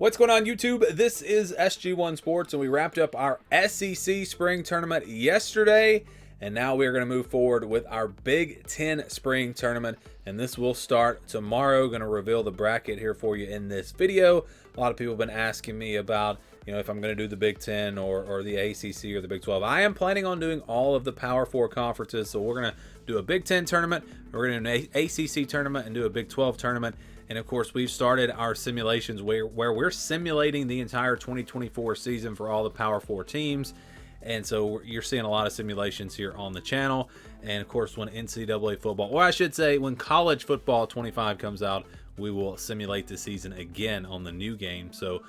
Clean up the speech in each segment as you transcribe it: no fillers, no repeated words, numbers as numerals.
What's going on, YouTube? This is SG1 Sports, and we wrapped up our SEC Spring Tournament yesterday, and now we are going to move forward with our Big Ten Spring Tournament, and this will start tomorrow. Going to reveal the bracket here for you in this video. A lot of people have been asking me about, if I'm going to do the Big Ten or the ACC or the Big 12. I am planning on doing all of the Power 4 conferences, so we're going to do a Big Ten tournament, we're going to do an ACC tournament, and do a Big 12 tournament. And of course, we've started our simulations where we're simulating the entire 2024 season for all the Power 4 teams. And so you're seeing a lot of simulations here on the channel. And of course, when NCAA football, or I should say when college football 25 comes out, we will simulate the season again on the new game. So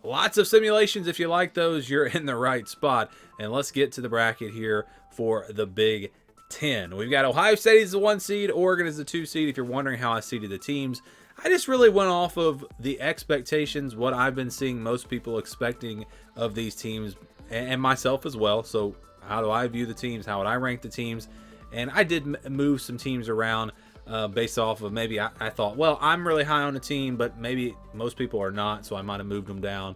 lots of simulations. If you like those, you're in the right spot. And let's get to the bracket here for the Big 10. We've got Ohio State as the 1 seed, Oregon is the 2 seed. If you're wondering how I seeded the teams, I just really went off of the expectations, what I've been seeing most people expecting of these teams, and myself as well. So how do I view the teams? How would I rank the teams? And I did move some teams around based off of maybe I thought, well, I'm really high on the team, but maybe most people are not, so I might have moved them down.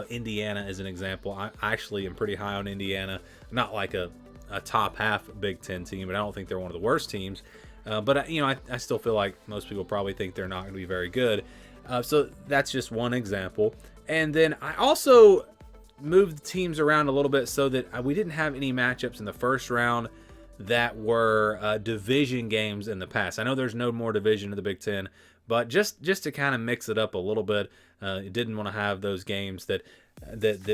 Indiana is an example. I actually am pretty high on Indiana, not like a top half Big Ten team, but I don't think they're one of the worst teams. But I still feel like most people probably think they're not going to be very good. So that's just one example. And then I also moved the teams around a little bit so that we didn't have any matchups in the first round that were division games in the past. I know there's no more division in the Big Ten, but just to kind of mix it up a little bit, didn't want to have those games that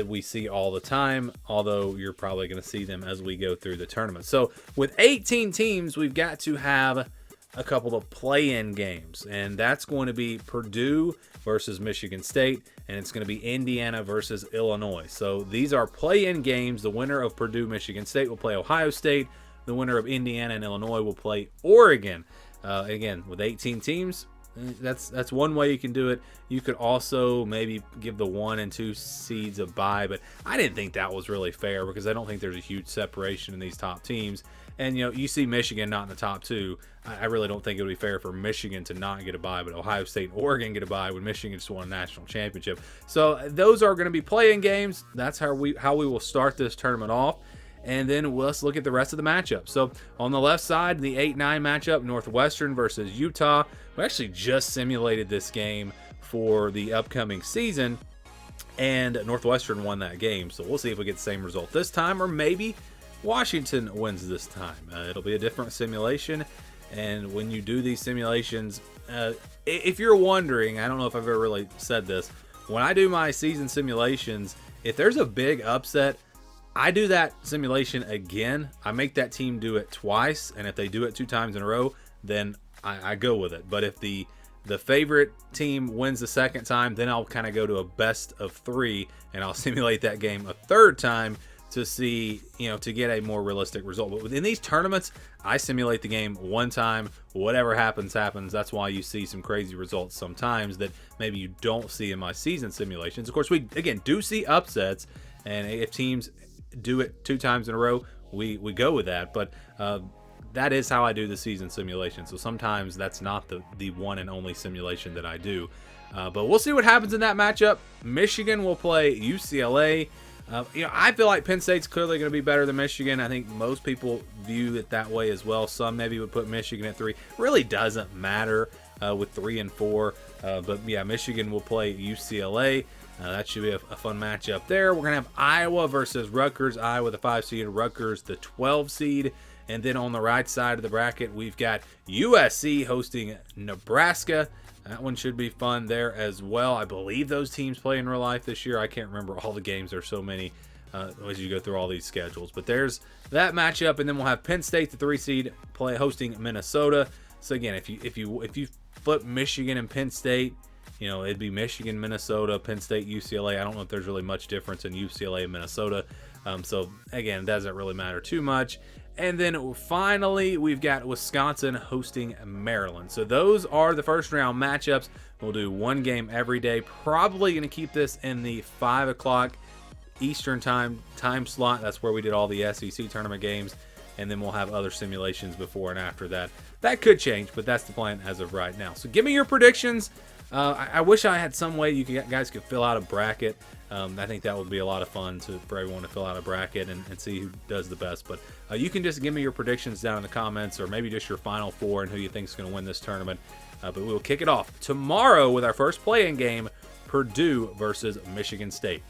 we see all the time, although you're probably going to see them as we go through the tournament. So with 18 teams, we've got to have a couple of play-in games, and that's going to be Purdue versus Michigan State, and it's going to be Indiana versus Illinois. So these are play-in games. The winner of Purdue Michigan State will play Ohio State. The winner of Indiana and Illinois will play Oregon. Again, with 18 teams, that's one way you can do it. You could also maybe give the 1 and 2 seeds a bye, but I didn't think that was really fair because I don't think there's a huge separation in these top teams. And you see Michigan not in the top 2. I really don't think it would be fair for Michigan to not get a bye, but Ohio State and Oregon get a bye when Michigan just won a national championship. So those are going to be playing games. That's how we will start this tournament off. And then let's look at the rest of the matchup. So on the left side, the 8-9 matchup, Northwestern versus Utah. We actually just simulated this game for the upcoming season, and Northwestern won that game. So we'll see if we get the same result this time, or maybe Washington wins this time. It'll be a different simulation. And when you do these simulations, if you're wondering, I don't know if I've ever really said this, when I do my season simulations, if there's a big upset, I do that simulation again. I make that team do it twice, and if they do it 2 times in a row, then I go with it. But if the favorite team wins the second time, then I'll kind of go to a best of 3, and I'll simulate that game a third time to see, to get a more realistic result. But within these tournaments, I simulate the game 1 time. Whatever happens, happens. That's why you see some crazy results sometimes that maybe you don't see in my season simulations. Of course, we, again, do see upsets, and if teams do it 2 times in a row, we go with that. But that is how I do the season simulation. So sometimes that's not the one and only simulation that I do. But we'll see what happens in that matchup. Michigan will play UCLA. I feel like Penn State's clearly going to be better than Michigan. I think most people view it that way as well. Some maybe would put Michigan at 3. Really doesn't matter with 3 and 4. But yeah, Michigan will play UCLA. That should be a fun matchup there. We're going to have Iowa versus Rutgers. Iowa, the 5 seed, Rutgers, the 12 seed. And then on the right side of the bracket, we've got USC hosting Nebraska. That one should be fun there as well. I believe those teams play in real life this year. I can't remember all the games. There's so many as you go through all these schedules. But there's that matchup. And then we'll have Penn State, the 3 seed, hosting Minnesota. So again, if you flip Michigan and Penn State, it'd be Michigan, Minnesota, Penn State, UCLA. I don't know if there's really much difference in UCLA and Minnesota. So, again, it doesn't really matter too much. And then finally, we've got Wisconsin hosting Maryland. So those are the first round matchups. We'll do 1 game every day. Probably going to keep this in the 5 o'clock Eastern time slot. That's where we did all the SEC tournament games. And then we'll have other simulations before and after that. That could change, but that's the plan as of right now. So give me your predictions I wish I had some way guys could fill out a bracket. I think that would be a lot of fun for everyone to fill out a bracket and see who does the best. But you can just give me your predictions down in the comments, or maybe just your Final Four and who you think is going to win this tournament. But we will kick it off tomorrow with our first play-in game, Purdue versus Michigan State.